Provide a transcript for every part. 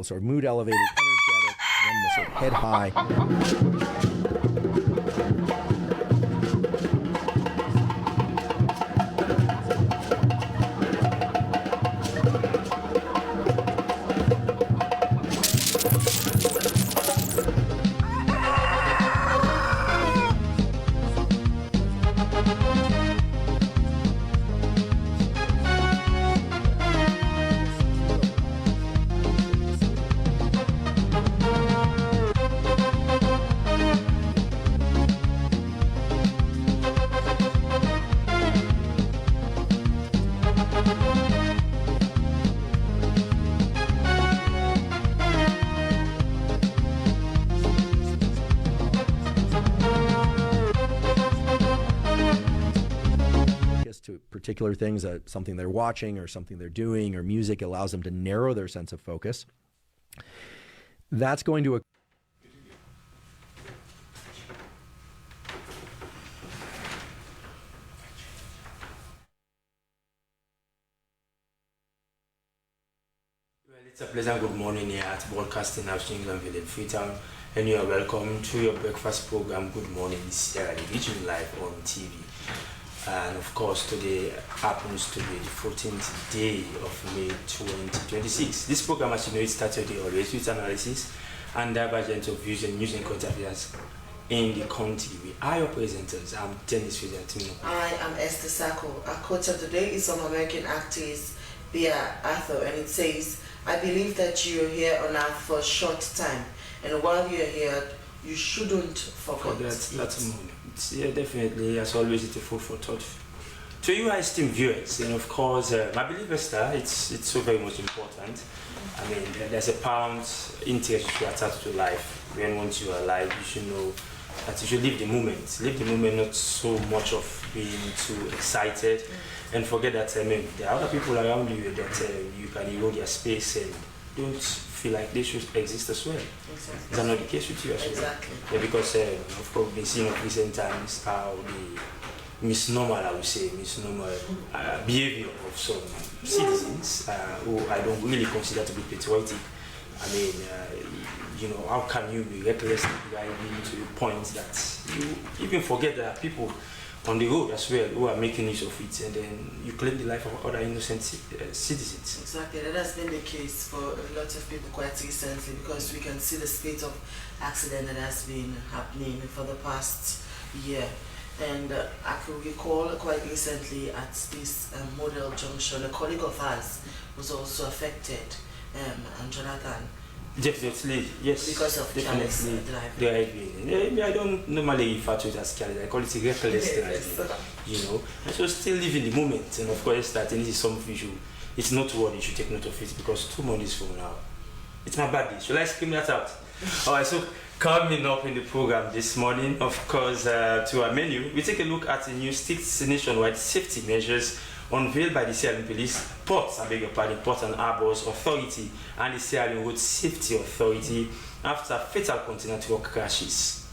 sort of mood elevated, energetic, then the sort of head high. To particular things, something they're watching or something they're doing, or music allows them to narrow their sense of focus. That's going to It's a pleasant good morning here at Broadcasting House England Village, Freetown, and you are welcome to your breakfast program, Good Morning Sierra, reaching live on TV. And of course, today happens to be the 14th day of May 2026. This program, as you know, it started always with analysis and divergence of views and news and current affairs in the country. We are your presenters. I'm Dennis Fideltino. I am Esther Sacco. Our quote of the day is from American artist Bea Arthur, and it says, "I believe that you are here on earth for a short time, and while you are here, you shouldn't forget it." That's a moment. Yeah, definitely. As always, it's a food for thought. To you, esteemed viewers, and of course, I believe, Esther, it's so very much important. I mean, there's a paramount interest you attach to life. When once you are alive, you should know that you should live the moment. Live the moment, not so much of being too excited, and forget that there are other people around you that you can erode their space and don't feel like they should exist as well. Exactly. Is that not the case with you as well? Exactly. Yeah, because of course we've been seeing in recent times how the misnomer, I would say, misnomer behavior of some citizens who I don't really consider to be patriotic. I mean, how can you be recklessly driving to the point that you even forget that people on the road as well who are making use of it, and then you claim the life of other innocent citizens. Exactly, that has been the case for a lot of people quite recently, because we can see the spate of accident that has been happening for the past year. And I could recall quite recently at this Model Junction, a colleague of ours was also affected, and Jonathan. Definitely, yes. Because of careless driving. I don't normally refer to it as careless. I call it reckless driving. And so still live in the moment. And of course, that this is something it's not what you should take note of it, because 2 months from now, it's my birthday. Should I scream that out? Alright, so coming up in the program this morning, of course, to our menu, we take a look at the new six nationwide safety measures unveiled by the Sierra Leone Police, Port and Harbors Authority and the Sierra Leone Road Safety Authority after fatal container truck crashes.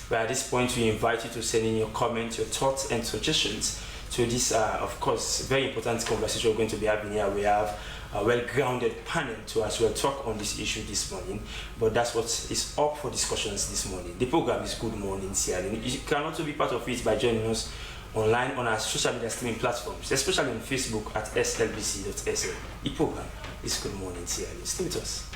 But at this point, we invite you to send in your comments, your thoughts and suggestions to this, of course, very important conversation we're going to be having here. We have a well-grounded panel to as well talk on this issue this morning, but that's what is up for discussions this morning. The program is Good Morning Sierra Leone. You can also be part of it by joining us online on our social media streaming platforms, especially on Facebook at slbc.sl. The program is Good Morning Sierra Leone. Stay with us.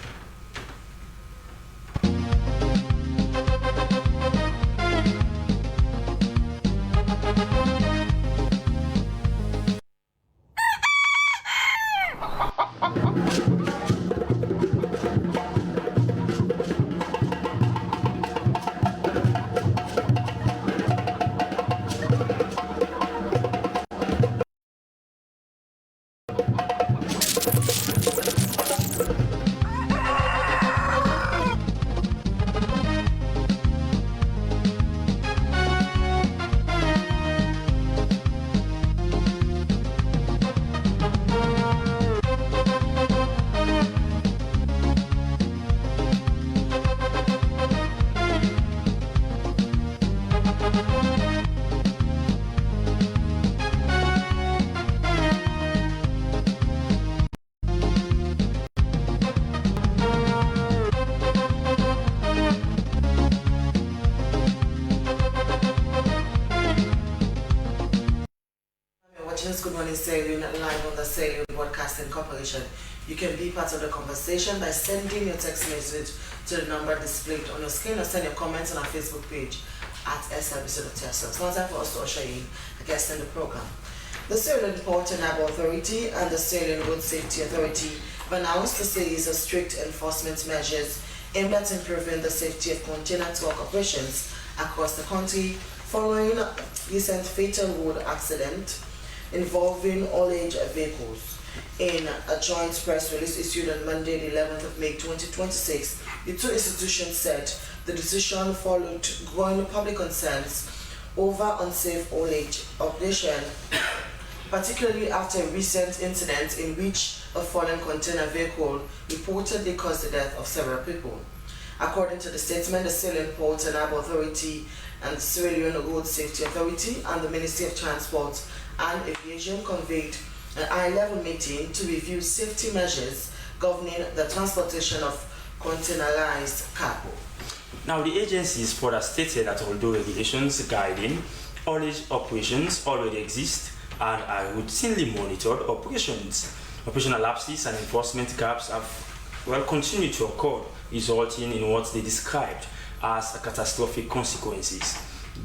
is Good Morning Sailing live on the Sailing Broadcasting Corporation. You can be part of the conversation by sending your text message to the number displayed on your screen or send your comments on our Facebook page at SLBC.TSL. It's now time for us to usher in a guest in the program. The Sailing Port and Harbour Authority and the Sailing Road Safety Authority have announced a series of strict enforcement measures aimed at improving the safety of container truck operations across the country following a recent fatal road accident involving haulage vehicles. In a joint press release issued on Monday, the 11th of May 2026, the two institutions said the decision followed growing public concerns over unsafe haulage operation, particularly after a recent incident in which a fallen container vehicle reportedly caused the death of several people. According to the statement, the Sailing Port and Harbour Authority and the Sierra Leone Road Safety Authority and the Ministry of Transport and Aviation convened an high-level meeting to review safety measures governing the transportation of containerized cargo. Now, the agencies further stated that although regulations guiding haulage operations already exist and are routinely monitored, operational lapses and enforcement gaps have continued to occur, resulting in what they described as catastrophic consequences.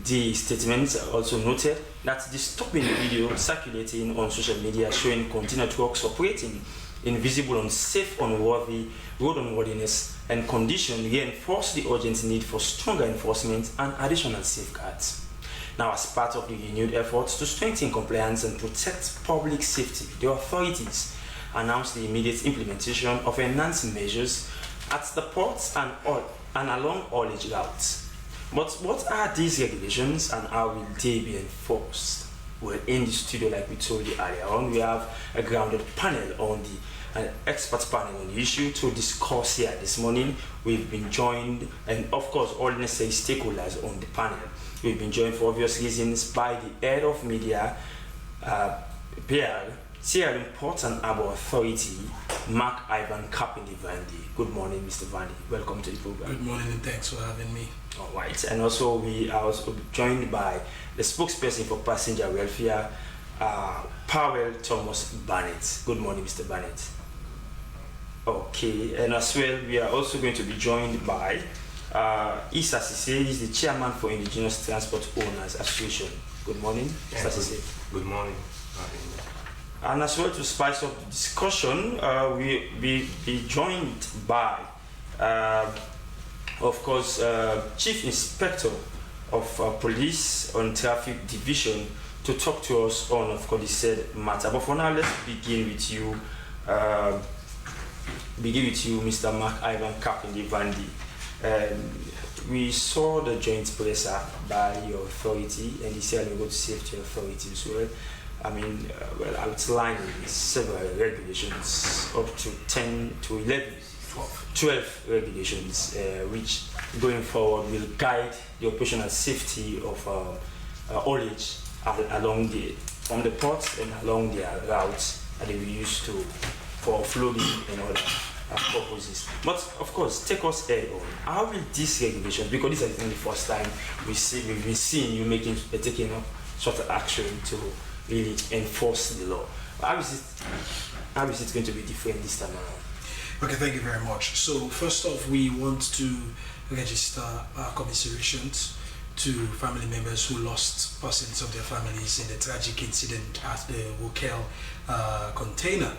The statement also noted that the disturbing video circulating on social media showing container trucks operating in visible, unsafe, unworthy road unworthiness and condition reinforced the urgent need for stronger enforcement and additional safeguards. Now, as part of the renewed efforts to strengthen compliance and protect public safety, the authorities announced the immediate implementation of enhanced measures at the ports and along haulage routes. But what are these regulations and how will they be enforced? Well, in the studio, like we told you earlier on, we have a grounded panel on an expert panel on the issue to discuss here this morning. We've been joined, and of course, all necessary stakeholders on the panel. We've been joined for obvious reasons by the head of media, PR, Sierra Leone Port and Harbour Authority, Mark Ivan Kapindi-Vandi. Good morning, Mr. Vandi. Welcome to the program. Good morning and thanks for having me. All right, and also we are also joined by the spokesperson for passenger welfare, Powell Thomas Barnett. Good morning, Mr. Barnett. Okay, and as well, we are also going to be joined by Issa Sise. He's the chairman for Indigenous Transport Owners Association. Good morning, Issa Sise. Good morning. And as well, to spice up the discussion, we be joined by, of course, Chief Inspector of Police on Traffic Division to talk to us on, of course, the said matter. But for now, let's begin with you. Mr. Mark Ivan Kapindi-Vandi. We saw the joint presser by your authority and the Sierra Leone Road Safety Authority as well. I mean, outlining several regulations, up to 10 to 11, 12 regulations, which going forward will guide the operational safety of haulage from the ports and along their routes that they will use for offloading and other purposes. But of course, take us head on. How will these regulations, because this is the first time we've been seeing you taking up sort of action to really enforce the law. How is it going to be different this time around? Okay, thank you very much. So first off, we want to register our commiserations to family members who lost persons of their families in the tragic incident at the Wokel container.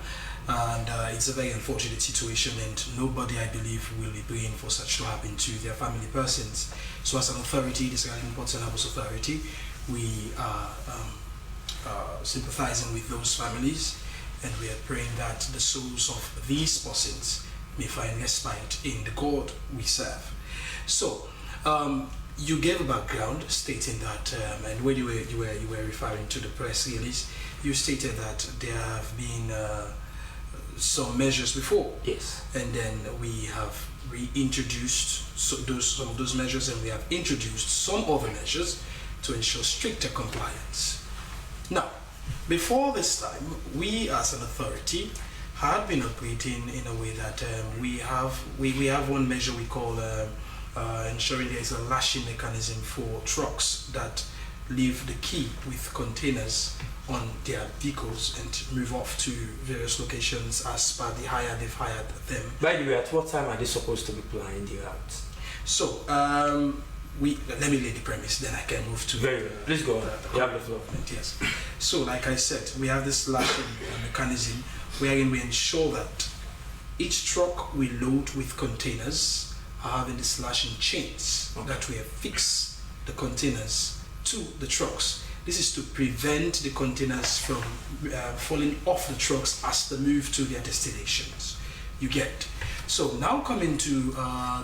And it's a very unfortunate situation, and nobody, I believe, will be praying for such to happen to their family persons. So as an authority, the Sierra Leone Ports and Harbours Authority, we are sympathizing with those families, and we are praying that the souls of these persons may find respite in the God we serve. So, you gave a background stating that, and when you were referring to the press release, you stated that there have been some measures before. Yes. And then we have reintroduced some of those measures, and we have introduced some other measures to ensure stricter compliance. Now, before this time, we as an authority had been operating in a way that we have one measure we call ensuring there is a lashing mechanism for trucks that leave the key with containers on their vehicles and move off to various locations as per the hire they've hired them. By the way, at what time are they supposed to be plying the route? So, let me lay the premise, then I can move to Very well. Please go on. You have the floor. Yes. So, like I said, we have this lashing mechanism wherein we ensure that each truck we load with containers are having these lashing chains that we affix the containers to the trucks. This is to prevent the containers from falling off the trucks as they move to their destinations. You get. So now coming to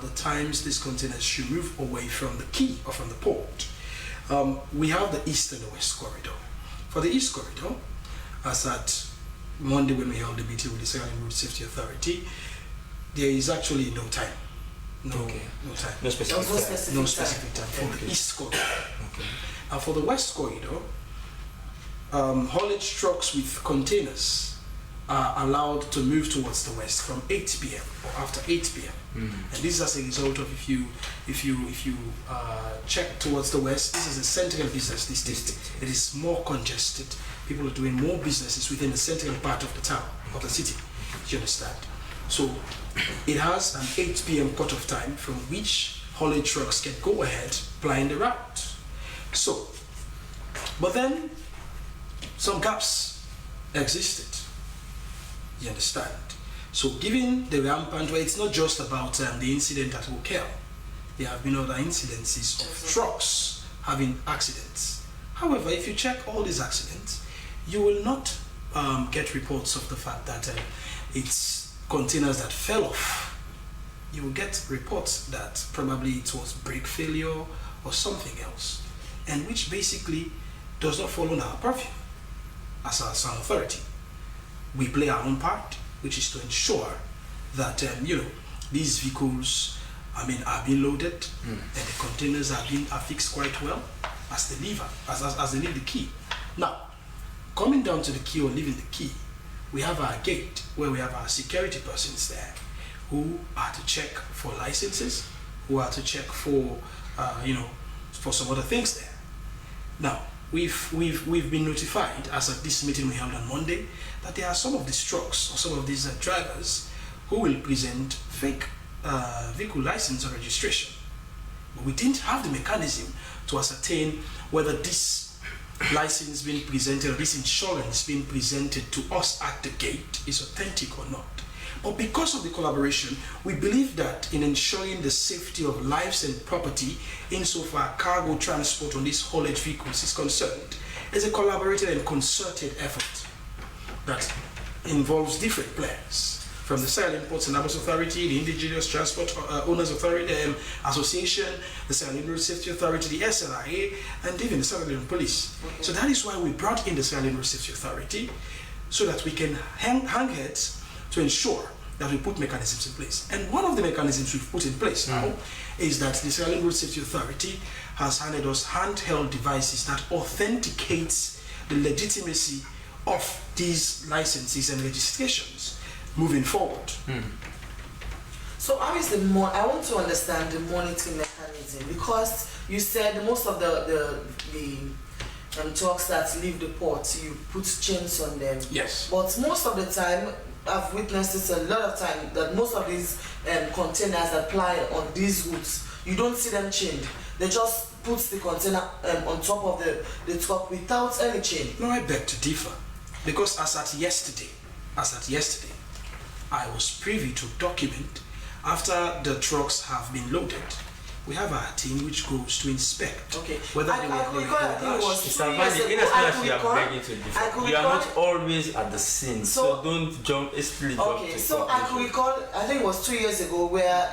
the times these containers should move away from the quay or from the port. We have the east and the west corridor. For the east corridor, as at Monday when we held the meeting with the Sierra Leone Road Safety Authority, there is actually no time. No time. No specific time for the east corridor. And for the west corridor, haulage trucks with containers are allowed to move towards the west from 8 p.m. or after 8 p.m. And this is as a result of if you check towards the west, this is a central business district. It is more congested. People are doing more businesses within the central part of the town, of the city. Do you understand? So it has an 8 p.m. cut-off time from which haulage trucks can go ahead plying the route. So, but then some gaps existed. You understand? So, given the rampant, where it's not just about the incident at Hokel, there have been other incidences of trucks having accidents. However, if you check all these accidents, you will not get reports of the fact that it's containers that fell off. You will get reports that probably it was brake failure or something else, and which basically does not fall on our purview as a sound authority. We play our own part, which is to ensure that these vehicles, are being loaded and the containers are being affixed quite well as they leave the quay. Now, coming down to the quay or leaving the quay, we have our gate where we have our security persons there who are to check for licenses, who are to check for for some other things there. Now, we've been notified as at this meeting we held on Monday that there are some of these trucks or some of these drivers who will present fake vehicle license or registration. But we didn't have the mechanism to ascertain whether this license being presented or this insurance being presented to us at the gate is authentic or not. But because of the collaboration, we believe that in ensuring the safety of lives and property insofar cargo transport on these haulage vehicles is concerned, is a collaborated and concerted effort that involves different players, from the Sierra Leone Ports and Harbors Authority, the Indigenous Transport Owners Authority Association, the Sierra Leone Road Safety Authority, the SLRA, and even the Sierra Leone Police. So that is why we brought in the Sierra Leone Road Safety Authority, so that we can hang heads to ensure that we put mechanisms in place. And one of the mechanisms we've put in place now is that the Sierra Leone Road Safety Authority has handed us handheld devices that authenticates the legitimacy of these licenses and registrations moving forward. So how is I want to understand the monitoring mechanism, because you said most of the trucks that leave the port, you put chains on them. Yes. But most of the time, I've witnessed this a lot of time, that most of these containers that ply on these routes, you don't see them chained. They just put the container on top of the truck without any chain. No, I beg to differ. Because as at yesterday, I was privy to document after the trucks have been loaded. We have our team which goes to inspect whether they were You are not always at the scene, so don't jump. Okay, so I could recall, I think it was 2 years ago, where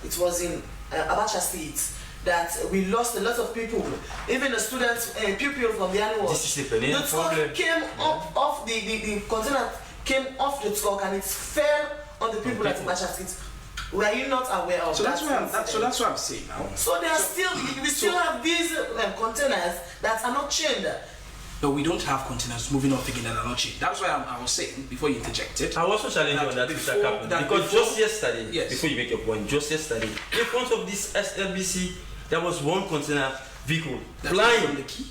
it was in Abacha State, that we lost a lot of people, even the students, pupil from the annual. The truck came up off the container came off the truck and it fell on the people at Abacha State. Were you not aware of so that? So that's what I'm saying now. So there are we still have these containers that are not chained. No, we don't have containers moving off again that are not chained. That's why I was saying before you interjected. I was also challenging on that because just yesterday, before you make your point, just yesterday, in front of this SLBC, there was one container vehicle That's flying from the key.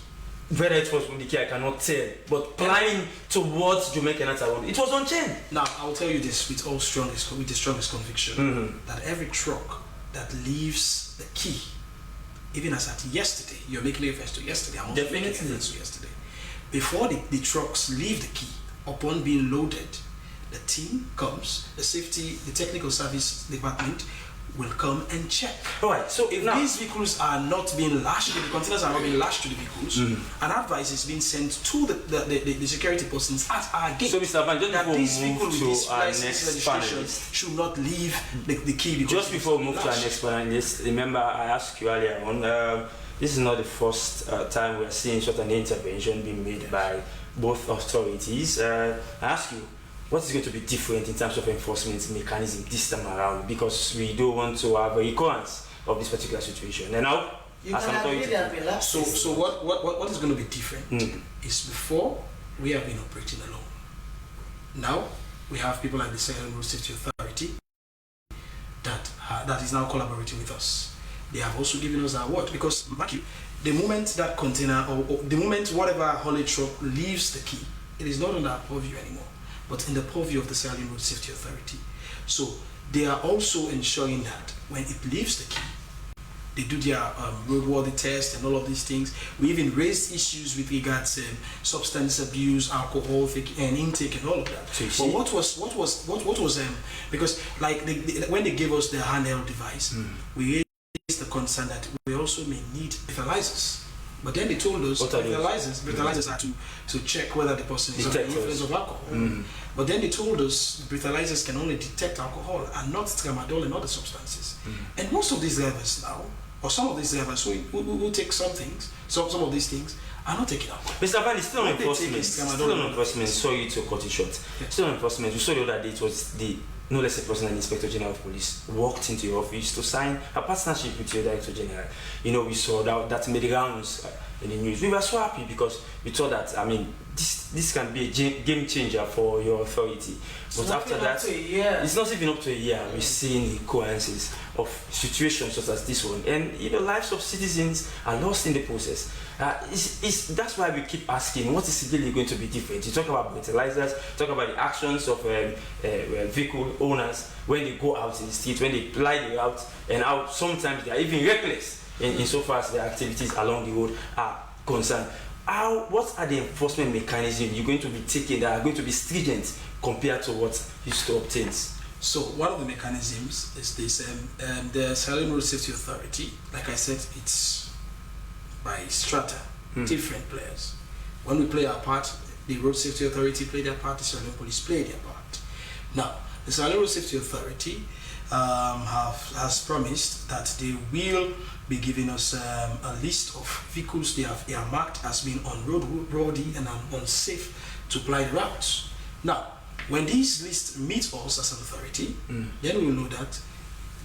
Whether it was from the key, I cannot tell. But flying towards Jamaica Kenyatta Road, it was on chain. Now, I will tell you this with the strongest conviction, that every truck that leaves the key, even as at yesterday, you're making reference to yesterday, I'm also making reference to yesterday. Before the trucks leave the key, upon being loaded, the team comes, the technical service department will come and check. Alright, so if these vehicles are not being lashed, if the containers are not being lashed to the vehicles, an advice is being sent to the security persons at our gate. So Mr. Van, just that before these we people move with to this our license next registration panelist, should not leave the key. just before we move to our next panelist, remember I asked you earlier on, this is not the first time we are seeing such an intervention being made by both authorities. I ask you, what is going to be different in terms of enforcement mechanism this time around? Because we don't want to have a recurrence of this particular situation. And now, as an authority, so what is going to be different is before we have been operating alone. Now we have people like the Sierra Road Safety Authority that is now collaborating with us. They have also given us our word, because mark you, the moment that container or the moment whatever haulage truck leaves the key, it is not under our purview anymore, but in the purview of the Sierra Road Safety Authority. So they are also ensuring that when it leaves the key, they do their roadworthy test and all of these things. We even raised issues with regards to substance abuse, alcohol and intake and all of that. So but what was because like when they gave us the handheld device, we raised the concern that we also may need breathalyzers. But then they told us breathalyzers are to check whether the person is under the influence of alcohol. But then they told us breathalyzers can only detect alcohol and not tramadol and other substances. And most of these drivers now, or some of these drivers who take some of these things, are not taking alcohol. Mr. Van, still on enforcement. Still on enforcement. Sorry to cut it short. Yes. Still on enforcement. We saw the other day it was the no less a person than Inspector General of Police walked into your office to sign a partnership with your Director General. You know, we saw that made rounds in the news. We were so happy because we thought that, I mean, this can be a game changer for your authority. But after that, it's not even up to a year. We're seeing the coincidences of situations such as this one, and the lives of citizens are lost in the process. That's why we keep asking, what is really going to be different? You talk about breathalyzers, talk about the actions of vehicle owners when they go out in the street, when they ply the route, and how sometimes they are even reckless in so far as their activities along the road are concerned. What are the enforcement mechanisms you're going to be taking that are going to be stringent compared to what used to obtain? So one of the mechanisms is this: the Sierra Road Safety Authority, like I said, it's by strata, different players. When we play our part, the Road Safety Authority play their part, the Sierra Leone Police play their part. Now, the Sierra Road Safety Authority has promised that they will be giving us a list of vehicles they are marked as being unroadworthy and unsafe to ply the routes. Now, when these lists meet us as an authority, then we will know that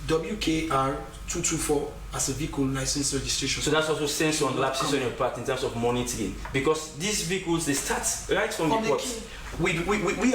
WKR 224 as a vehicle license registration. So that's also sense on lapses on your part in terms of monitoring, because these vehicles, they start right from the port. We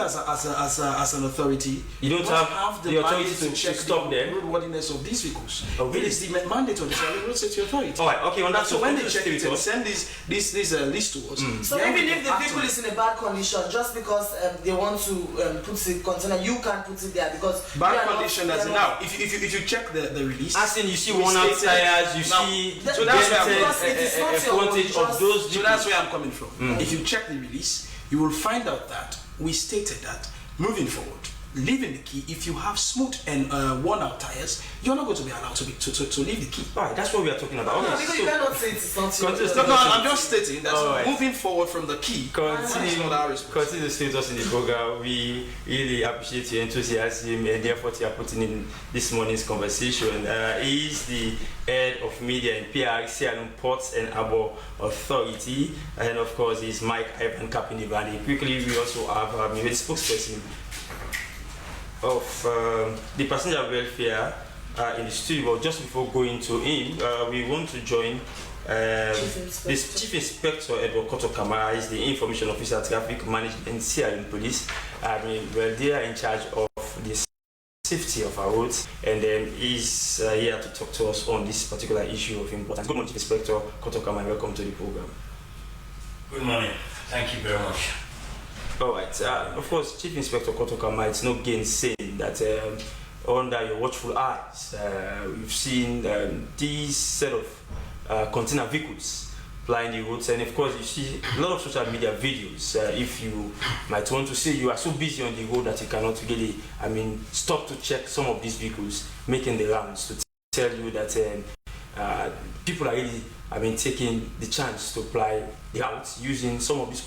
as an authority, you don't have the authority to check stop the them. roadworthiness of these vehicles. Oh, really? It is the mandate of the Sierra Road Safety Authority. All right, okay. On that, so when they check it and send this list to us, so even if the vehicle is in a bad condition, just because they want to put the container, you can't put it there because bad condition as now. If you check the release, as in you see worn out tires, you see so that's a frontage of those. So that's where I'm coming from. If you check the release, you will find out that we stated that moving forward, leaving the key, if you have smooth and worn out tires, you're not going to be allowed to leave the key. Right, that's what we are talking about. No, because you cannot say it's not your No, I'm just stating that moving forward from the key. Continue to stay us in the program. We really appreciate your enthusiasm and the effort you are putting in this morning's conversation. He is the head of media and PR, Sierra Leone Ports and Harbour Authority, and of course, he's Mike Ivan Kapinivani. Quickly, we also have the spokesperson of the passenger welfare in the studio. But just before going to him, we want to join this Chief Inspector Edward Koto Kamara. Is the Information Officer Traffic Management Sierra Leone Police. They are in charge of this safety of our roads, and then he's here to talk to us on this particular issue of importance. Good morning, Chief Inspector Kotokama. Welcome to the program. Good morning. Thank you very much. All right. Of course, Chief Inspector Kotokama, it's no gainsaying that under your watchful eyes, we've seen these set of container vehicles plying the roads, and of course you see a lot of social media videos. If you might want to say you are so busy on the road that you cannot really, stop to check some of these vehicles making the rounds to tell you that people are really, taking the chance to ply the routes using some of these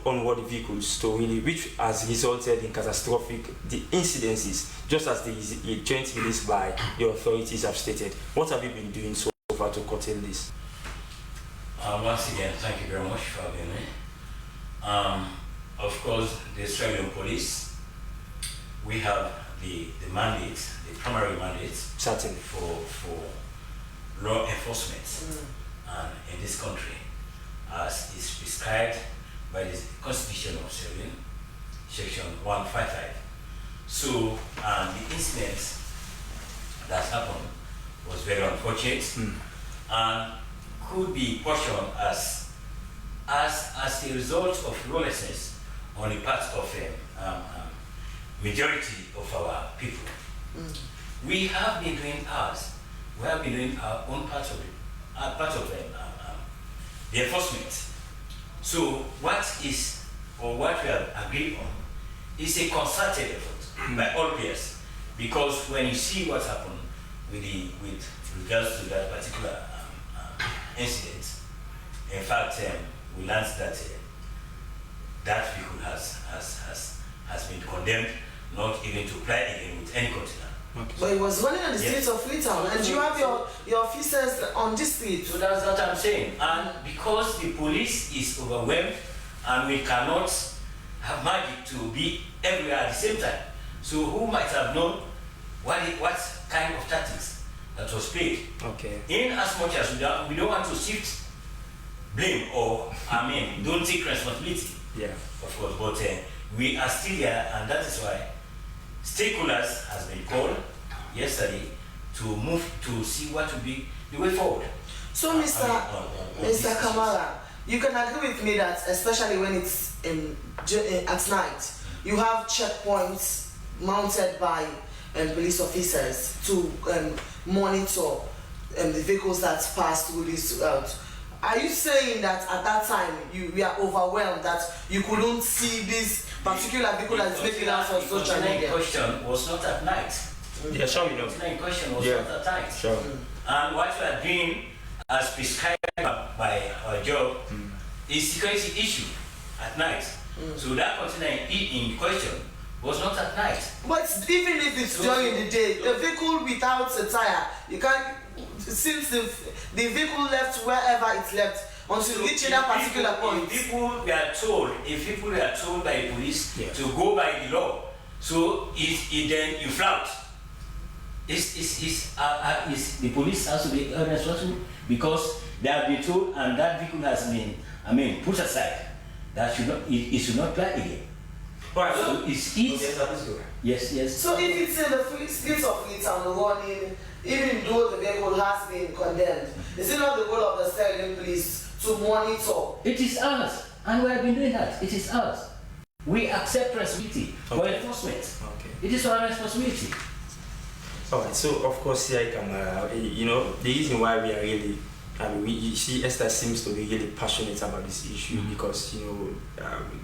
unworthy vehicles to really, which has resulted in catastrophic incidences, just as the joint release by the authorities have stated. What have you been doing so far to curtail this? Once again, thank you very much for having me. Of course, the Australian police, we have the mandate, the primary mandate, Certainly, for law enforcement in this country, as is prescribed by the Constitution of Australia, Section 155. So, the incident that happened was very unfortunate, and could be portioned as a result of lawlessness on the part of majority of our people. We have been doing ours. We have been doing our own part of the enforcement. So what we have agreed on is a concerted effort by all players, because when you see what happened with regards to that particular incident, in fact, we learned that that vehicle has been condemned, not even to apply again with any container. Okay. But it was running on the streets of Freetown, and you have your officers on this street. So that's what I'm saying. And because the police is overwhelmed, and we cannot have magic to be everywhere at the same time. So who might have known what kind of tactics that was played? Okay. In as much as we don't want to shift blame or don't take responsibility. Yeah. Of course, but we are still here, and that is why stakeholders has been called yesterday to move to see what will be the way forward. So, Mr. Kamara, you can agree with me that, especially when it's at night, you have checkpoints mounted by police officers to monitor the vehicles that pass through this route. Are you saying that at that time we are overwhelmed that you couldn't see this particular vehicle that is making out on social media? The question was not at night. Yeah, sure, we know. The question was not at night. Sure. And what we are doing as prescribed by our job is security issue at night. So that container in question was not at night. But even if it's during the day, a vehicle without a tire, you can't. Since the vehicle left wherever it left until reaching that particular point. If people were told by the police to go by the law, so it then you flout. Is the police has to be responsible because they have been told, and that vehicle has been put aside. That it should not fly again. Right. So yes. So if it's in the streets of Freetown running, even though the vehicle has been condemned, is it not the goal of the Australian police to monitor? It is ours, and we have been doing that. It is ours. We accept responsibility for enforcement. Okay. It is our responsibility. All right. So of course, here the reason why we are really, you see, Esther seems to be really passionate about this issue because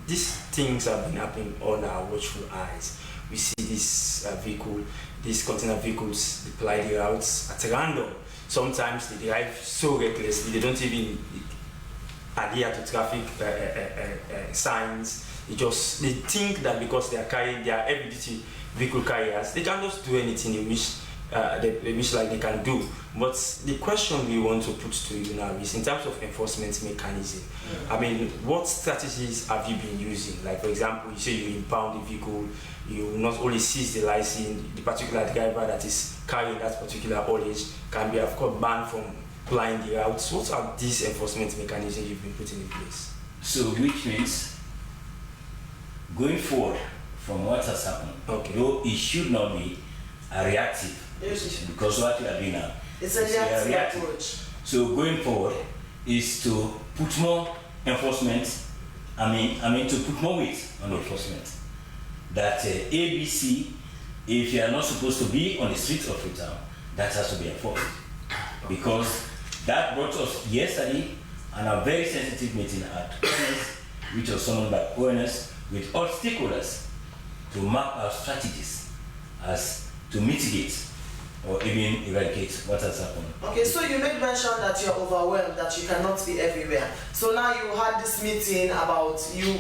these things have been happening on our watchful eyes. We see these container vehicles deploy the routes at random. Sometimes they drive so recklessly they don't even adhere to traffic signs. They think that because they are carrying their heavy-duty vehicle carriers, they can just do anything they wish like they can do. But the question we want to put to you now is in terms of enforcement mechanism. What strategies have you been using? Like, for example, you say you impound the vehicle, you not only seize the license, the particular driver that is carrying that particular haulage can be, of course, banned from plying the routes. What are these enforcement mechanisms you've been putting in place? So, which means going forward from what has happened. Okay. Though it should not be a reactive position, because what we are doing now It's a is reactive approach. So going forward is to put more enforcement. I mean to put more weight on enforcement. That ABC, if you are not supposed to be on the streets of Freetown, that has to be enforced. Because that brought us yesterday on a very sensitive meeting at ONS, which was summoned by ONS with all stakeholders to map our strategies as to mitigate or even eradicate what has happened. Okay, so you made mention that you're overwhelmed, that you cannot be everywhere. So now you had this meeting about you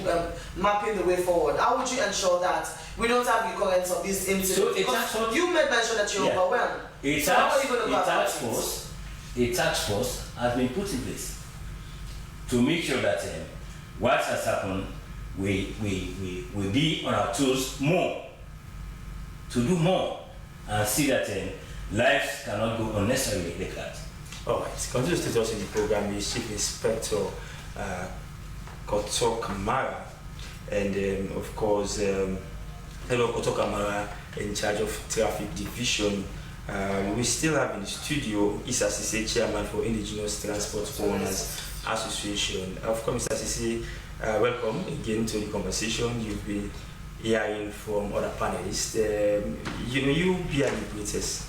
mapping the way forward. How would you ensure that we don't have recurrence of these incidents? So Because you made mention that you're overwhelmed. So how are you going to go about it? A task force has been put in place to make sure that what has happened, we be on our toes more, to do more, and see that lives cannot go unnecessarily like that. All right. Continue to stay us in the program is Chief Inspector Koto Kamara, and of course, hello Koto Kamara, in charge of Traffic Division. We still have in the studio Issa Sise, Chairman for Indigenous Transport Owners Association. Of course, Mr. Sise, welcome again to the conversation. You've been hearing from other panelists. You bear the greatest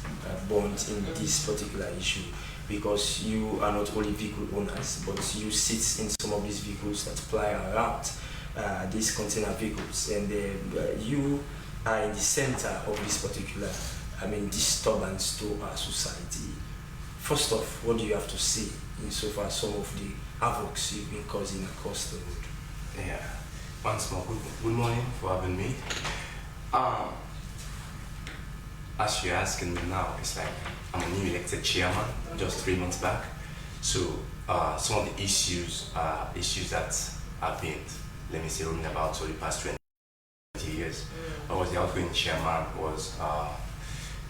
bond in this particular issue, because you are not only vehicle owners, but you sit in some of these vehicles that fly around, these container vehicles, and you are in the center of this particular disturbance to our society. First off, what do you have to say insofar as some of the havocs you've been causing across the road? Yeah, once more, good morning for having me. As you're asking me now, it's like I'm a new elected chairman just 3 months back. So some of the issues that I've been, let me say, roaming about for the past 20 years. I was the outgoing chairman,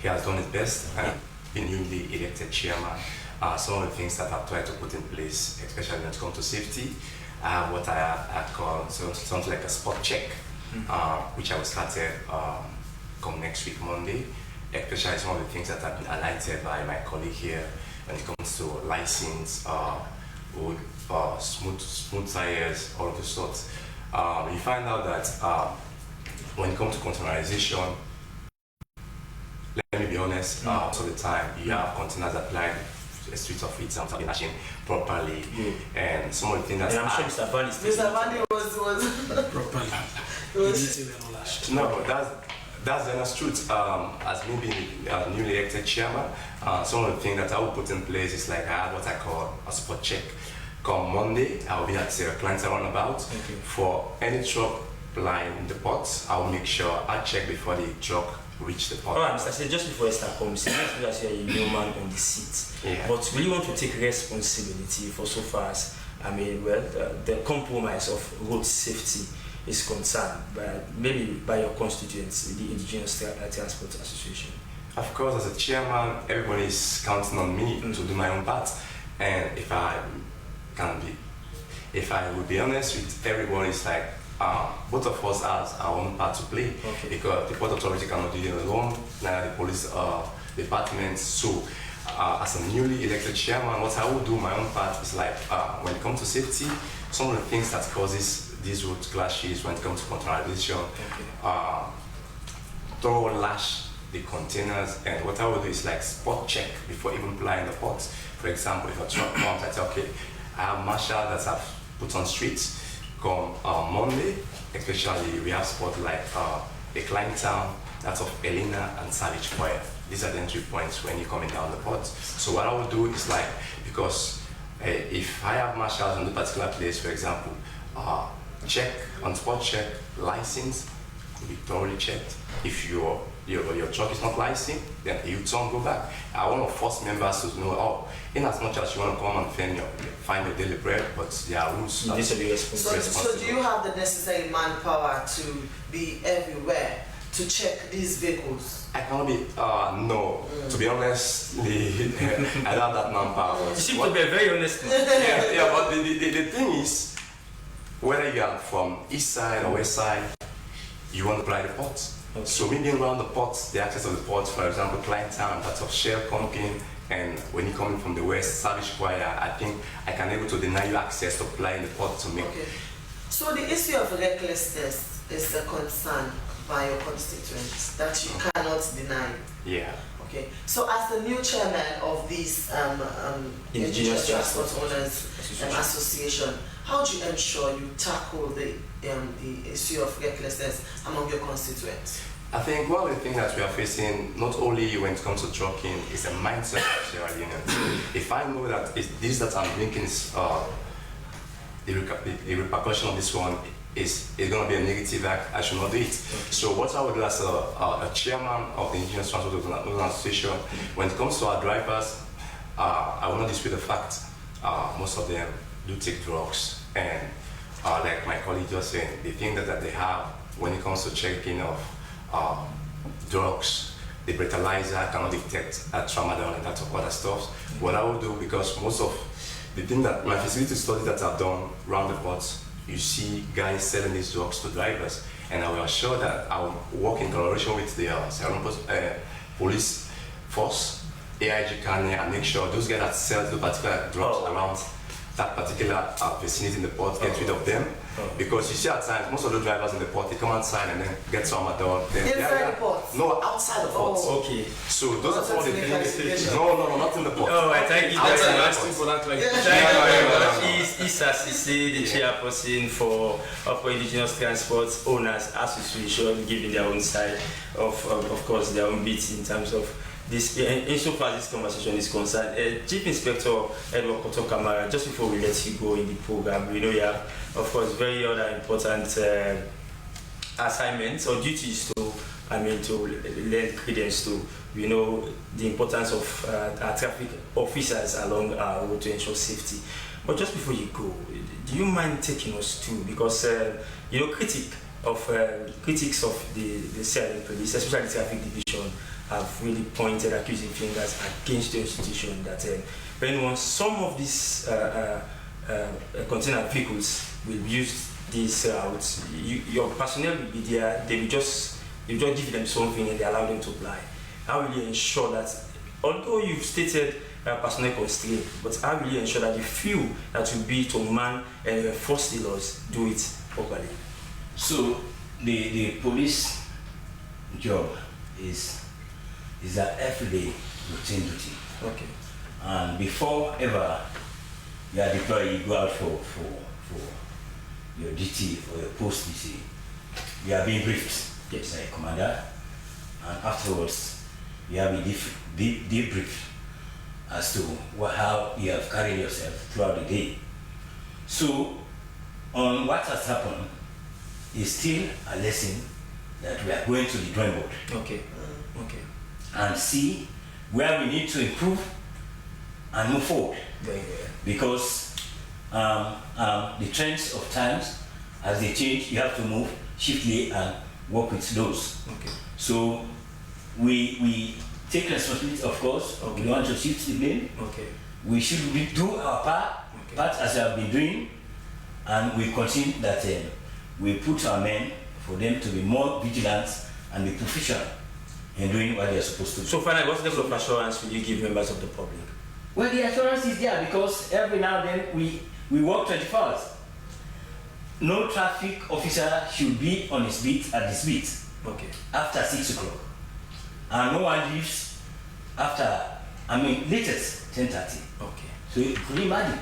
he has done his best and been newly elected chairman. Some of the things that I've tried to put in place, especially when it comes to safety, what I call something like a spot check, which I will start come next week, Monday. Especially some of the things that have been highlighted by my colleague here when it comes to license, smooth tires, all of the sorts. You find out that when it comes to containerization, let me be honest, most of the time you have containers applied to the streets of it, sometimes machine properly, and some of the things that I'm sure Mr. Van is Mr. Vani was Properly. no, that's the honest truth. As me being a newly elected chairman, some of the things that I will put in place is like I have what I call a spot check. Come Monday, I will be at clients roundabout. For any truck plying the ports, I will make sure I check before the truck reach the port. All right, Mr. Say, just before I start conversation, let's say you're a new man on the seat. Yeah. But will you want to take responsibility for so far as, the compromise of road safety is concerned, maybe by your constituents, the Indigenous Transport Association? Of course, as a chairman, everybody is counting on me to do my own part. And if I will be honest with everybody, it's like both of us have our own part to play, because the port authority cannot do it alone, neither the police department. So as a newly elected chairman, what I will do my own part is like when it comes to safety, some of the things that causes these road clashes, when it comes to containerization, thorough lash the containers, and what I will do is like spot check before even flying the ports. For example, if a truck comes, I say, okay, I have marshal that I've put on streets. Come Monday, especially we have spots like a client town, that's of Elena and Savage Fire. These are the entry points when you're coming down the port. So what I will do is like, because if I have marshals in the particular place, for example, check on spot check, license could be thoroughly checked. If your truck is not licensed, then you don't go back. I want to force members to know, in as much as you want to come and find your daily bread, but there are rules. You need to be responsible. So do you have the necessary manpower to be everywhere to check these vehicles? I cannot be, no. To be honest, I don't have that manpower. You seem to be very honest. yeah, but the thing is, whether you are from east side or west side, you want to apply the pots. Okay. So me being around the pots, the access of the pots, for example, Klein Town, that's of Shell Pumpkin, and when you come in from the west, Savage Choir, I think I can able to deny you access to apply the pot to make. Okay. So the issue of recklessness is a concern by your constituents that you cannot deny. Yeah. Okay. So as the new chairman of this Indigenous Transport Owners Association, how do you ensure you tackle the issue of recklessness among your constituents? I think one of the things that we are facing, not only when it comes to trucking, is a mindset of Sierra Leone. If I know that this that I'm drinking is the repercussion of this one is going to be a negative act, I should not do it. So what I would do as a chairman of the Indigenous Transport Owners Association, when it comes to our drivers, I will not dispute the fact most of them do take drugs, and like my colleague just said, the thing that they have when it comes to checking of drugs, the breathalyzer cannot detect tramadol and that sort of other stuff. What I will do, because most of the thing that my feasibility studies that I've done round the ports, you see guys selling these drugs to drivers, and I will assure that I will work in collaboration with the police force, AIG Kanye, and make sure those guys that sell the particular drugs around that particular vicinity in the port, get rid of them. Because you see at times, most of the drivers in the port, they come outside and then get some at all. Inside the port? No, outside the port. Okay. So those are some of the things. No, not in the port. Oh, I thank you very much. For that, Thank you very much. Issa Sisi, the chairperson for Indigenous Transport Owners Association, giving their own side of course, their own bits in terms of this, insofar as this conversation is concerned. Chief Inspector Edward Koto Kamara, just before we let you go in the program, we know you have, of course, very other important assignments or duties to lend credence to. We know the importance of our traffic officers along our road to ensure safety. But just before you go, do you mind taking us to, because critics of the Sierra Police, especially the traffic division, have really pointed accusing fingers against the institution that when some of these container vehicles will use these routes, your personnel will be there, you just give them something and they allow them to apply. How will you ensure that, although you've stated personnel constraint, but how will you ensure that the few that will be to man and enforce the laws do it properly? So the police job is an everyday routine duty. Okay. And before ever you are deployed, you go out for your duty or your post duty, you are being briefed by a commander, and afterwards you have a debrief as to how you have carried yourself throughout the day. So on what has happened is still a lesson that we are going to the drawing board. Okay. And see where we need to improve and move forward. Because the trends of times, as they change, you have to move swiftly and work with those. Okay. So we take responsibility, of course. We don't want to shift the blame. Okay. We should do our part as we have been doing, and we continue that we put our men for them to be more vigilant and be professional in doing what they are supposed to do. So finally, what level of assurance will you give members of the public? Well, the assurance is there because every now and then we work 24 hours. No traffic officer should be on his beat at his beat after 6 o'clock. And no one leaves after, latest 10:30. Okay. So you could imagine.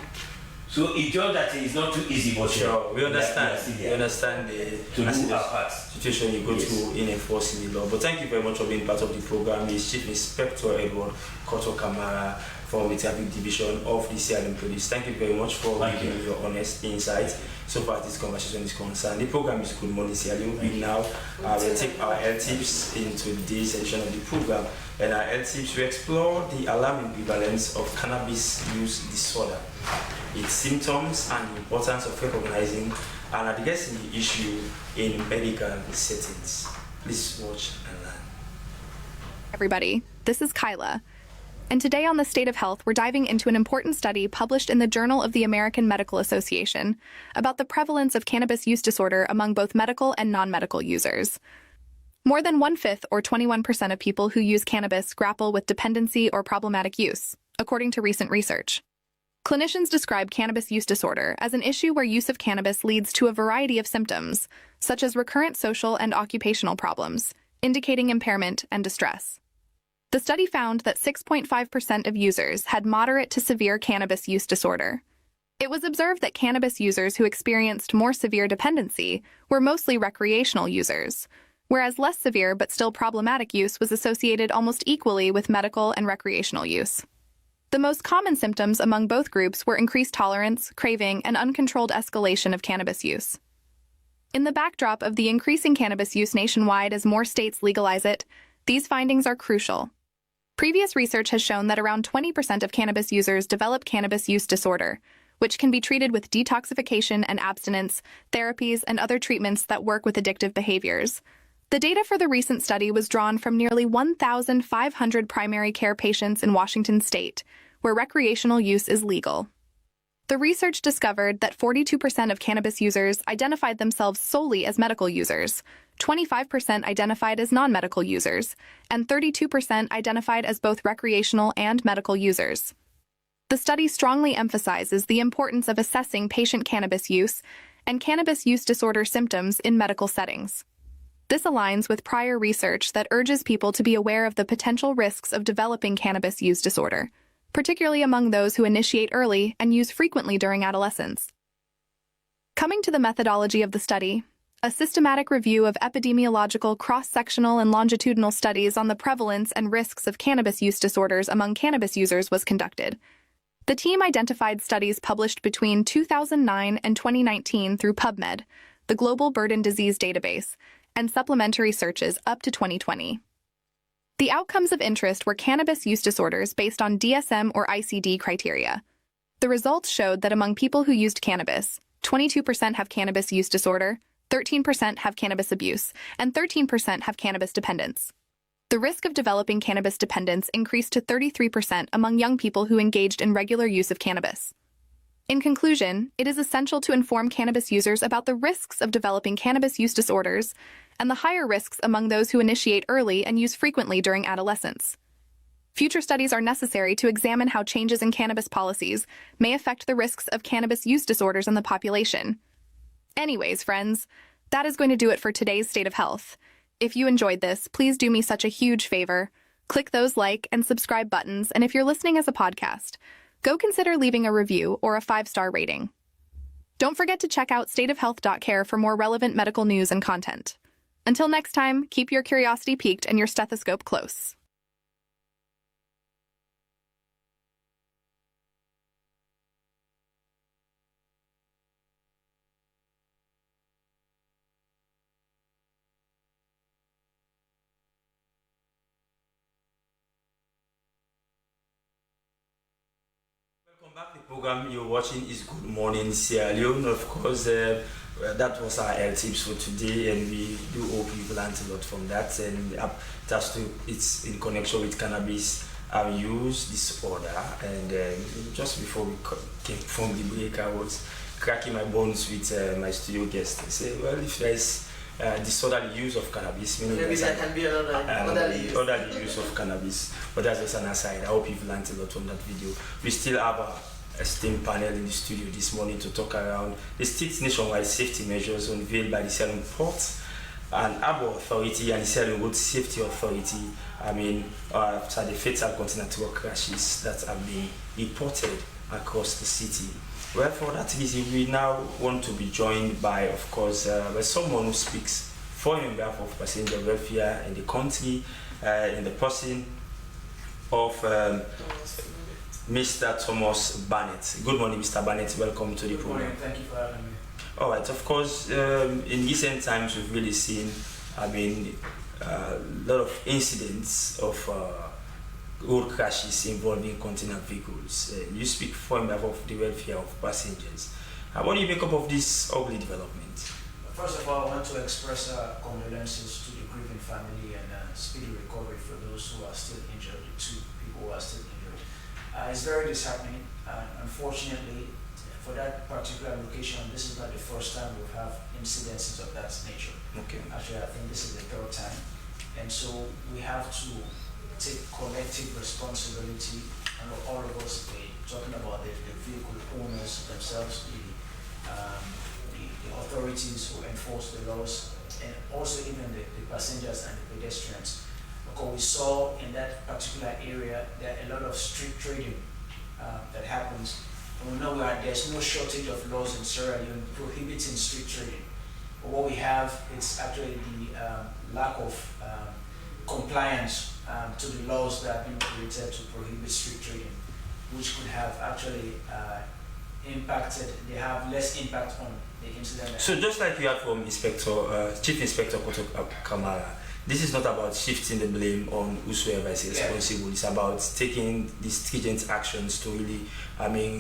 So it's just that it's not too easy, but sure, we understand. We understand the situation you go through in enforcing the law. But thank you very much for being part of the program. It's Chief Inspector Edward Koto Kamara from the Traffic Division of the Sierra Leone Police. Thank you very much for giving your honest insight so far as this conversation is concerned. The program is Good Morning Sierra Leone. We now will take our health tips into today's edition of the program. And our health tips will explore the alarming prevalence of cannabis use disorder, its symptoms and the importance of recognizing and addressing the issue in medical settings. Please watch and learn. Everybody, this is Kyla. and today on The State of Health, we're diving into an important study published in the Journal of the American Medical Association about the prevalence of cannabis use disorder among both medical and non-medical users. More than 1/5, or 21% of people who use cannabis grapple with dependency or problematic use, according to recent research. Clinicians describe cannabis use disorder as an issue where use of cannabis leads to a variety of symptoms, such as recurrent social and occupational problems, indicating impairment and distress. The study found that 6.5% of users had moderate to severe cannabis use disorder. It was observed that cannabis users who experienced more severe dependency were mostly recreational users, whereas less severe but still problematic use was associated almost equally with medical and recreational use. The most common symptoms among both groups were increased tolerance, craving, and uncontrolled escalation of cannabis use. In the backdrop of the increasing cannabis use nationwide as more states legalize it, these findings are crucial. Previous research has shown that around 20% of cannabis users develop cannabis use disorder, which can be treated with detoxification and abstinence, therapies, and other treatments that work with addictive behaviors. The data for the recent study was drawn from nearly 1,500 primary care patients in Washington state, where recreational use is legal. The research discovered that 42% of cannabis users identified themselves solely as medical users, 25% identified as non-medical users, and 32% identified as both recreational and medical users. The study strongly emphasizes the importance of assessing patient cannabis use and cannabis use disorder symptoms in medical settings. This aligns with prior research that urges people to be aware of the potential risks of developing cannabis use disorder, particularly among those who initiate early and use frequently during adolescence. Coming to the methodology of the study, a systematic review of epidemiological, cross-sectional, and longitudinal studies on the prevalence and risks of cannabis use disorders among cannabis users was conducted. The team identified studies published between 2009 and 2019 through PubMed, the Global Burden Disease Database, and supplementary searches up to 2020. The outcomes of interest were cannabis use disorders based on DSM or ICD criteria. The results showed that among people who used cannabis, 22% have cannabis use disorder, 13% have cannabis abuse, and 13% have cannabis dependence. The risk of developing cannabis dependence increased to 33% among young people who engaged in regular use of cannabis. In conclusion, it is essential to inform cannabis users about the risks of developing cannabis use disorders and the higher risks among those who initiate early and use frequently during adolescence. Future studies are necessary to examine how changes in cannabis policies may affect the risks of cannabis use disorders in the population. Anyways, friends, that is going to do it for today's State of Health. If you enjoyed this, please do me such a huge favor. Click those like and subscribe buttons, and if you're listening as a podcast, go consider leaving a review or a 5-star rating. Don't forget to check out stateofhealth.care for more relevant medical news and content. Until next time, keep your curiosity piqued and your stethoscope close. Welcome back. The program you're watching is Good Morning Sierra Leone. Of course, that was our health tips for today, and we do hope you've learned a lot from that. And it's in connection with cannabis use disorder. And just before we came from the break, I was cracking my bones with my studio guest. I said, well, if there's disorderly use of cannabis, meaning maybe that can be another use of cannabis, but that's just an aside. I hope you've learned a lot from that video. We still have a esteemed panel in the studio this morning to talk around the state's nationwide safety measures unveiled by the Sierra Leone Port and Harbour Authority and the Sierra Leone Road Safety Authority. After the fatal container truck crashes that have been reported across the city. Well, for that reason, we now want to be joined by, of course, by someone who speaks for on behalf of passenger welfare in the country, in the person of Mr. Thomas Barnett. Good morning, Mr. Barnett. Welcome to the program. Good morning. Thank you for having me. All right. Of course, in recent times, we've really seen, a lot of incidents of road crashes involving container vehicles. You speak for behalf of the welfare of passengers. What do you make up of this ugly development? First of all, I want to express condolences to the grieving family and speedy recovery for those who are still injured, the 2 people who are still injured. It's very disheartening. Unfortunately, for that particular location, this is not the first time we have incidences of that nature. Okay. Actually, I think this is the 3rd time. And so we have to take collective responsibility, and all of us, talking about the vehicle owners themselves, the authorities who enforce the laws, and also even the passengers and the pedestrians. Because we saw in that particular area there are a lot of street trading that happens. And we know there's no shortage of laws in Sierra Leone prohibiting street trading. But what we have is actually the lack of compliance to the laws that have been created to prohibit street trading, which could have actually they have less impact on the incident. So just like you had from Chief Inspector Koto Kamara, this is not about shifting the blame on whosoever is responsible. It's about taking the stringent actions to really,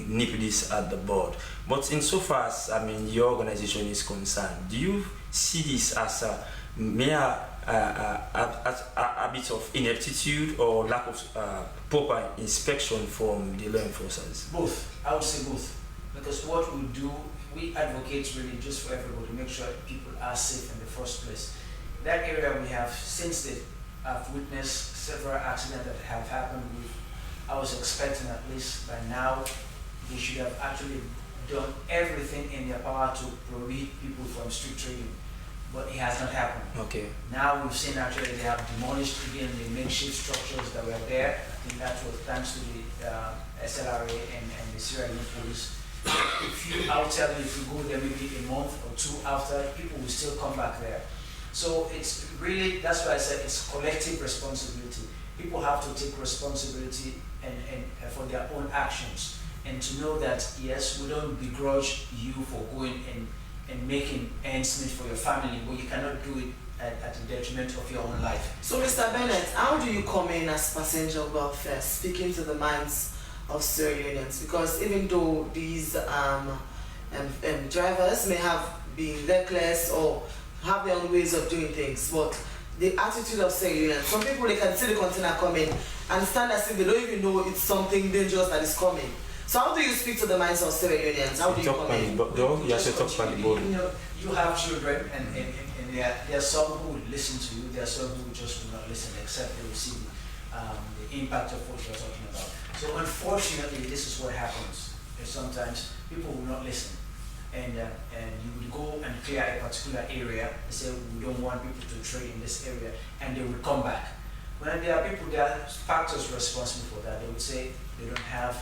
nip this at the bud. But insofar as, your organization is concerned, do you see this as a mere a bit of ineptitude or lack of proper inspection from the law enforcers? Both. I would say both. Because what we do, we advocate really just for everybody to make sure people are safe in the first place. That area we have, since I've witnessed several accidents that have happened, I was expecting at least by now they should have actually done everything in their power to prohibit people from street trading. But it has not happened. Okay. Now we've seen actually they have demolished again the makeshift structures that were there. I think that was thanks to the SLRA and the Sierra Leone police. I'll tell you, if you go there maybe a month or 2 after, people will still come back there. So it's really, that's why I said it's collective responsibility. People have to take responsibility and for their own actions, and to know that yes, we don't begrudge you for going and making ends meet for your family, but you cannot do it at the detriment of your own life. So Mr. Bennett, how do you come in as passenger welfare, speaking to the minds of Sierra Leoneans? Because even though these drivers may have been reckless or have their own ways of doing things, but the attitude of Sierra Leoneans, some people, they can see the container coming and stand as if they don't even know it's something dangerous that is coming. So how do you speak to the minds of Sierra Leoneans? How do you come in? You have children, and there are some who will listen to you, there are some who just will not listen, except they will see the impact of what you're talking about. So unfortunately, this is what happens. Sometimes people will not listen, and you will go and clear a particular area and say, we don't want people to trade in this area, and they will come back. When there are people, there are factors responsible for that. They would say they don't have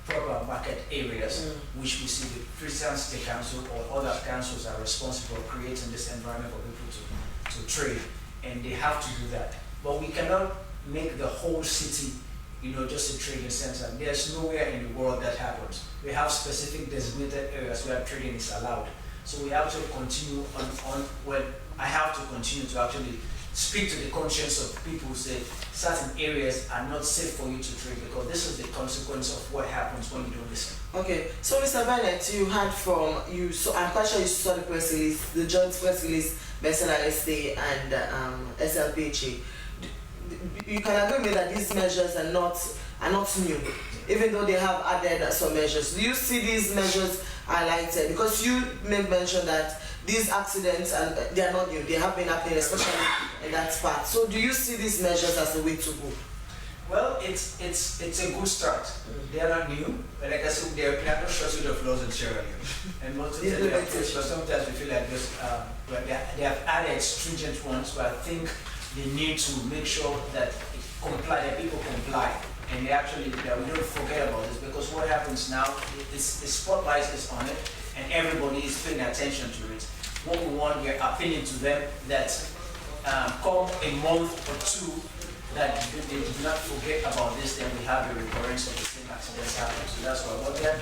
proper market areas, which we see the Christian State Council or other councils are responsible for creating this environment for people to trade, and they have to do that. But we cannot make the whole city, just a trading center. There's nowhere in the world that happens. We have specific designated areas where trading is allowed. So we have to continue I have to continue to actually speak to the conscience of people who say certain areas are not safe for you to trade, because this is the consequence of what happens when you don't listen. Okay, so Mr. Bennett, you heard from so I'm quite sure you saw the press release, the joint press release by SLRSA and SLPHA. You can agree with me that these measures are not new, even though they have added some measures. Do you see these measures highlighted? Because you mentioned that these accidents, and they are not new, they have been happening, especially in that part. So do you see these measures as the way to go? Well, it's a good start. They are not new, but like I said, they are no shortage of laws in Sierra Leone. And most of them are fresh, but sometimes we feel like they have added stringent ones, but I think they need to make sure that people comply. And that we don't forget about this, because what happens now, the spotlight is on it, and everybody is paying attention to it. What we want, we are appealing to them that come a month or 2, that they do not forget about this, then we have a recurrence of the same accidents happening. So that's why. But I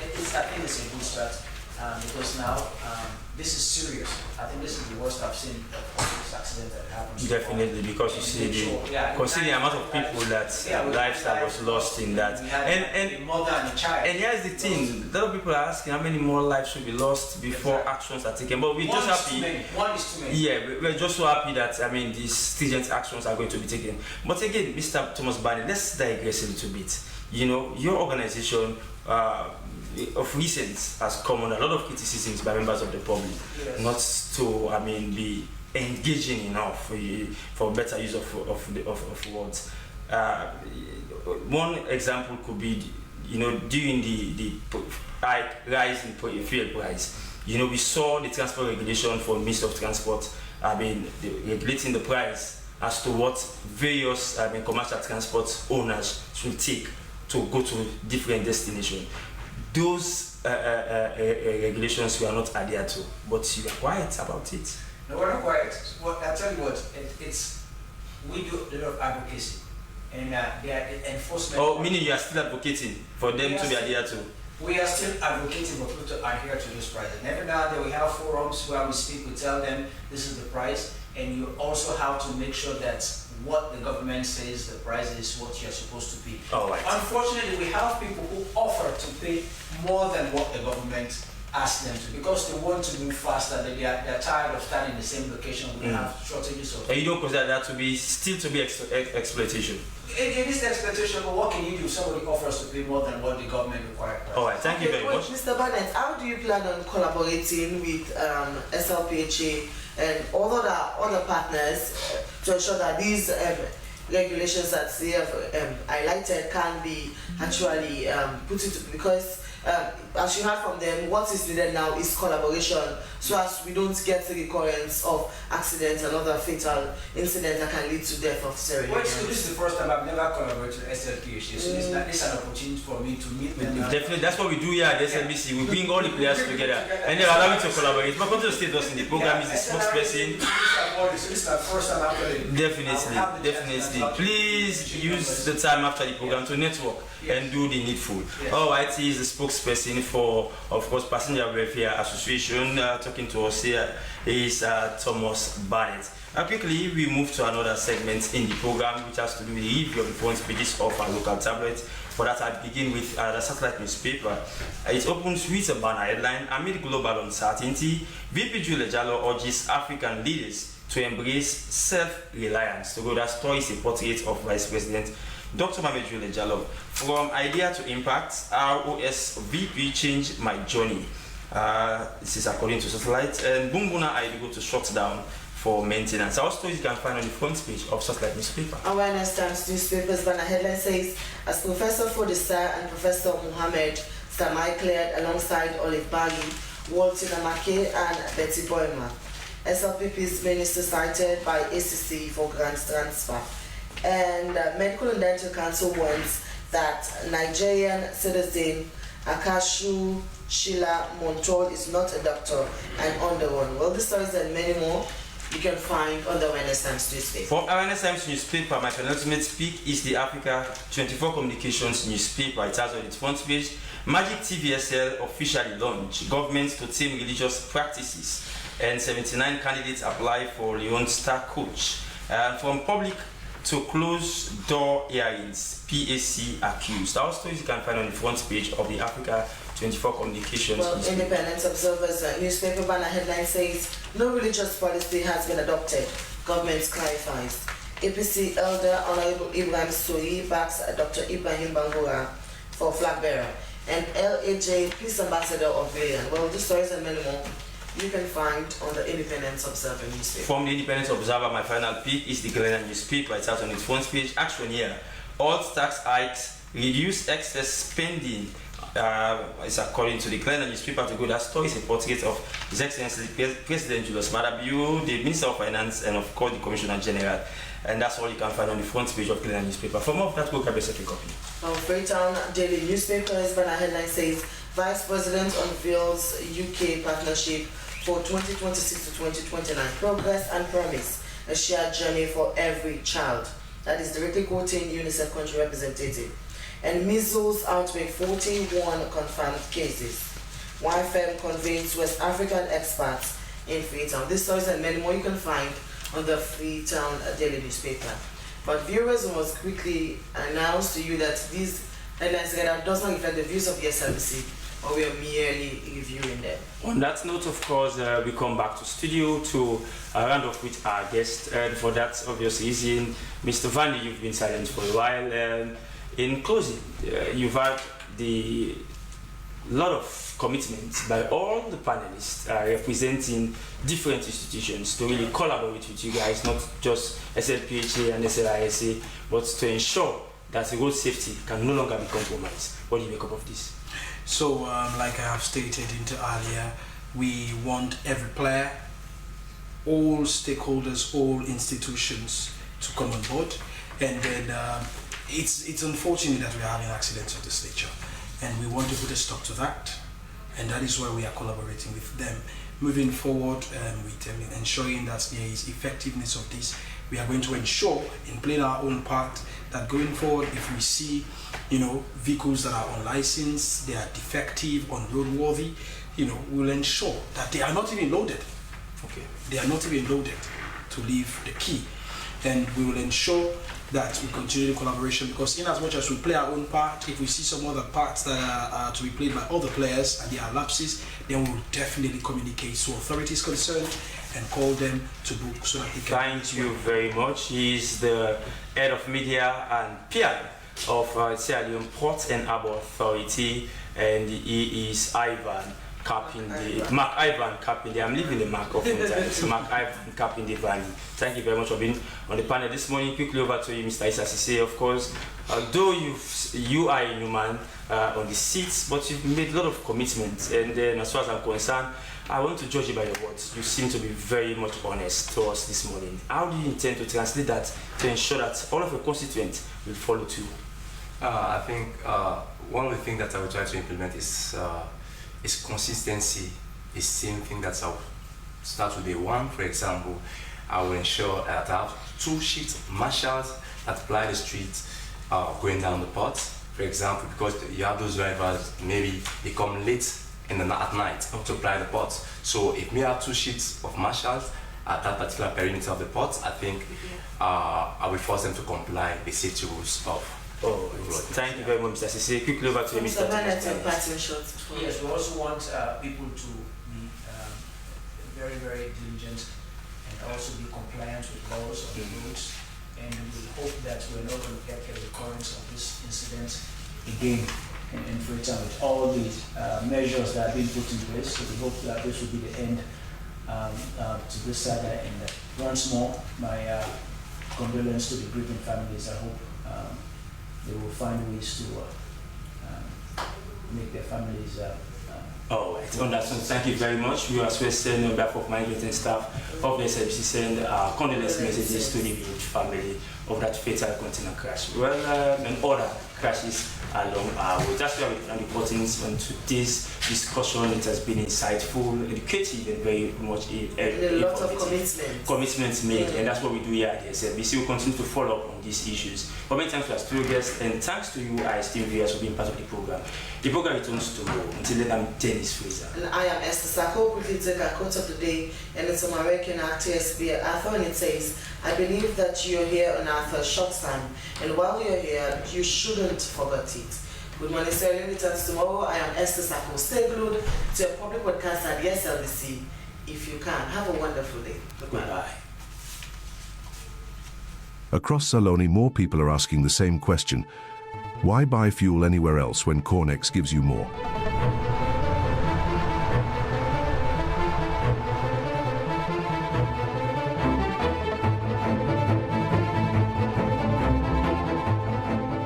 think it's a good start because now this is serious. I think this is the worst I've seen of this accident that happened. So Definitely, because you see consider the amount of people that lives that was lost in that. And the mother and the child. And here's the thing, a lot of people are asking how many more lives should be lost before actions are taken. But we're just happy. One is too many. Yeah, we're just so happy that these stringent actions are going to be taken. But again, Mr. Thomas Barney, let's digress a little bit. You know, your organization of recent has come under a lot of criticisms by members of the public, not to be engaging enough for better use of words. One example could be, during the rise in fuel price. We saw the transport regulation for Ministry of Transport regulating the price as to what various commercial transport owners should take to go to different destinations. Those regulations we are not adhered to, but you are quiet about it. No, we're not quiet. Well, I tell you what, we do a lot of advocacy, and the enforcement. Oh, meaning you are still advocating for them to be adhered to. We are still advocating for people to adhere to those prices. And every now and then we have forums where we speak, we tell them this is the price, and you also have to make sure that what the government says the price is what you're supposed to pay. All right. Unfortunately, we have people who offer to pay more than what the government asks them to, because they want to move faster. They're tired of standing in the same location. We have shortages of. And you don't consider that to be exploitation? It is exploitation, but what can you do if somebody offers to pay more than what the government requires? All right, thank you very much. Mr. Barnett, how do you plan on collaborating with SLPHA and all other partners to ensure that these regulations that they have highlighted can be actually put into, because as you heard from them, what is needed now is collaboration, so as we don't get the recurrence of accidents and other fatal incidents that can lead to death of Sierra Leoneans. Well, this is the first time I've never collaborated with SLPHA, so this is an opportunity for me to meet them. Definitely, that's what we do here at SLBC. We bring all the players together and they allow me to collaborate. But continue to state us in the program is the spokesperson. So this is my first time actually. Definitely. Please use the time after the program to network and do the needful. All right, he is the spokesperson for, of course, Passenger Welfare Association. Talking to us here is Thomas Barnett. Quickly, we move to another segment in the program, which has to do with the review of the front pages of our local tablets. For that, I begin with the satellite newspaper. It opens with a banner headline: amid global uncertainty, VP Julia Jallo urges African leaders to embrace self-reliance. To go, that story is a portrait of Vice President Dr. Mohamed Julia Jallo. From idea to impact, ROS VP changed my journey. This is according to Satellite. And Bumbuna Idigo to shut down for maintenance. Our stories you can find on the front page of Satellite newspaper. Awareness Times newspapers banner headline says, as Professor Fodestar and Professor Mohammed Stamai cleared alongside Olive Bali, Walter Namake and Betty Boyma. SLPP's minister cited by ACC for grant transfer. And Medical and Dental Council warns that Nigerian citizen Akashu Sheila Montol is not a doctor and on the run. Well, this stories and many more you can find on the Awareness Times newspaper. For Awareness Times newspaper, my penultimate speak is the Africa 24 Communications newspaper. It has on its front page, Magic TVSL officially launched, government to tame religious practices, and 79 candidates apply for Leone star coach. From public to close door hearings, PAC accused. Our stories you can find on the front page of the Africa 24 Communications. Well, Independent Observer's newspaper banner headline says, no religious policy has been adopted. Government clarifies. APC Elder Honorable Ibrahim Soyi backs Dr. Ibrahim Bangura for flag bearer. And LAJ Peace Ambassador of Billion. Well, these stories and many more you can find on the Independent Observer newspaper. From the Independent Observer, my final pick is the Glenn newspaper. It's out on its front page. Action here. All tax hikes, reduce excess spending. It's according to the Glenn newspaper. To go, that story is a portrait of His Excellency President Julius Maada, the Minister of Finance, and of course the Commissioner General. And that's all you can find on the front page of Glenn newspaper. For more of that, go grab a second copy. Freetown Daily newspaper's banner headline says, Vice President unveils UK partnership for 2026 to 2029. Progress and promise, a shared journey for every child. That is directly quoting UNICEF country representative. And measles outbreak, 41 confirmed cases. YFM convenes West African experts in Freetown. This stories and many more you can find on the Freetown Daily newspaper. But viewers must quickly announce to you that these headlines together does not reflect the views of the SLBC, or we are merely reviewing them. On that note, of course, we come back to studio to round off with our guest. And for that obvious reason, Mr. Vandy, you've been silent for a while. In closing, you've had the lot of commitments by all the panelists representing different institutions to really collaborate with you guys, not just SLPHA and SLISA, but to ensure that road safety can no longer be compromised. What do you make up of this? So, like I have stated earlier, we want every player, all stakeholders, all institutions to come on board. And then it's unfortunate that we are having accidents of this nature, and we want to put a stop to that. And that is why we are collaborating with them. Moving forward with them, ensuring that there is effectiveness of this, we are going to ensure in playing our own part that going forward, if we see, vehicles that are unlicensed, they are defective, unroadworthy, we'll ensure that they are not even loaded. Okay, they are not even loaded to leave the key, and we will ensure that we continue the collaboration, because in as much as we play our own part, if we see some other parts that are to be played by other players and there are lapses, then we will definitely communicate to authorities concerned and call them to book so that they can. Thank you very much. He's the head of media and PR of Sierra Leone Port and Harbour Authority, and he is Mark Ivan Kapinde. I'm leaving the Mark oftentimes. Mark Ivan Kapinde Valley. Thank you very much for being on the panel this morning. Quickly over to you, Mr. Issa Sise. Of course, though you are a new man on the seats, but you've made a lot of commitments. And then, as far as I'm concerned, I want to judge you by your words. You seem to be very much honest to us this morning. How do you intend to translate that to ensure that all of your constituents will follow too? I think one of the things that I will try to implement is consistency. Is same thing that I'll start with day one. For example, I will ensure that I have 2 shift marshals that ply the street going down the port. For example, because you have those drivers, maybe they come late at night to ply the port. So if we have 2 shifts of marshals at that particular perimeter of the port, I think I will force them to comply the safety rules of. Thank you very much, Mr. Sise. Quickly over to you, Mr. Yes, we also want people to be very, very diligent and also be compliant with laws of the roads. And we hope that we're not going to get a recurrence of this incident again in Freetown with all these measures that are being put in place. So we hope that this will be the end to this saga. And once more, my condolence to the grieving families. I hope they will find ways to make their families. On that one, thank you very much. We as well send on behalf of management and staff of the SLBC send condolence messages to the family of that fatal container crash. Well, and other crashes along our way. That's why we're reporting on today's discussion. It has been insightful, educative, and very much a lot of commitments made, and that's what we do here at the SLBC. We'll continue to follow up on these issues. But many thanks to our studio guests, and thanks to you, our esteemed viewers, for being part of the program. The program returns tomorrow. Until then, I'm Dennis Fraser. And I am Esther Sako. Quickly take our quote of the day, and it's from American artist Arthur, and it says, "I believe that you're here on Earth for a short time, and while you're here, you shouldn't forget it." Good morning, sir. Returns tomorrow. I am Esther Sako. Stay glued to your public podcast at the SLBC if you can. Have a wonderful day. Goodbye. Across Saloni, more people are asking the same question. Why buy fuel anywhere else when Cornex gives you more?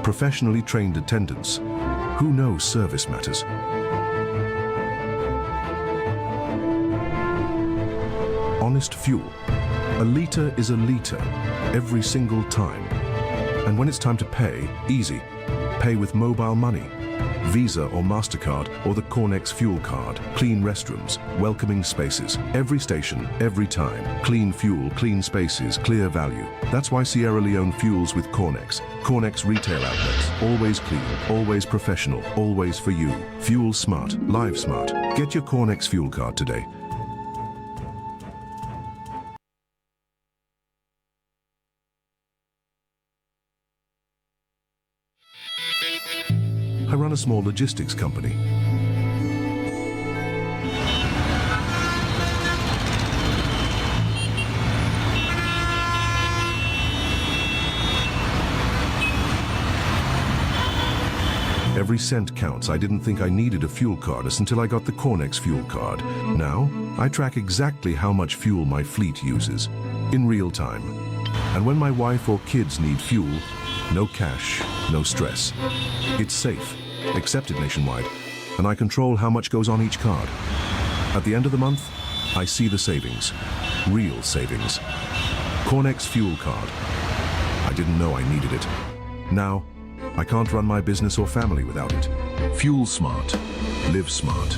Professionally trained attendants who know service matters. Honest fuel. A litre is a litre every single time. And when it's time to pay, easy. Pay with mobile money. Visa or MasterCard, or the Cornex Fuel Card. Clean restrooms, welcoming spaces. Every station, every time. Clean fuel, clean spaces, clear value. That's why Sierra Leone fuels with Cornex. Cornex retail outlets. Always clean, always professional, always for you. Fuel smart, live smart. Get your Cornex Fuel Card today. I run a small logistics company. Every cent counts. I didn't think I needed a fuel card until I got the Cornex Fuel Card. Now, I track exactly how much fuel my fleet uses, in real time. And when my wife or kids need fuel, no cash, no stress. It's safe, accepted nationwide, and I control how much goes on each card. At the end of the month, I see the savings, real savings. Cornex Fuel Card. I didn't know I needed it. Now, I can't run my business or family without it. Fuel smart, live smart.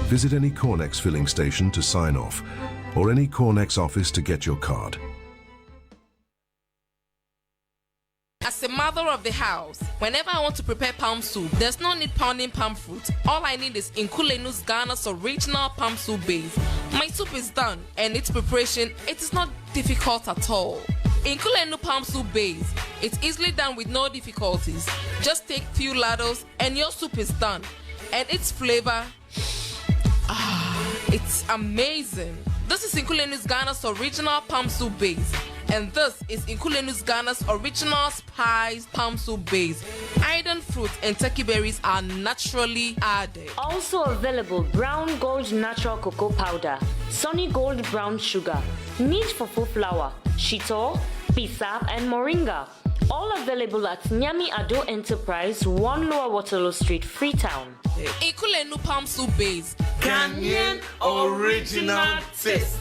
Visit any Cornex filling station to sign off, or any Cornex office to get your card. As a mother of the house, whenever I want to prepare palm soup, there's no need pounding palm fruit. All I need is Nkulenu's Ghana's original palm soup base. My soup is done, and its preparation, it is not difficult at all. Nkulenu palm soup base, it's easily done with no difficulties. Just take few ladles and your soup is done. And its flavor, it's amazing. This is Nkulenu's Ghana's original palm soup base. And this is Nkulenu's Ghana's original spiced palm soup base. Iron fruit and turkey berries are naturally added. Also available Brown Gold Natural Cocoa Powder, Sunny Gold Brown Sugar, Neat Fufu Flour, Shito, Pisa, and Moringa. All available at Nyami Ado Enterprise, 1 Lower Waterloo Street, Freetown. Nkulenu palm soup base. Ghanaian original taste.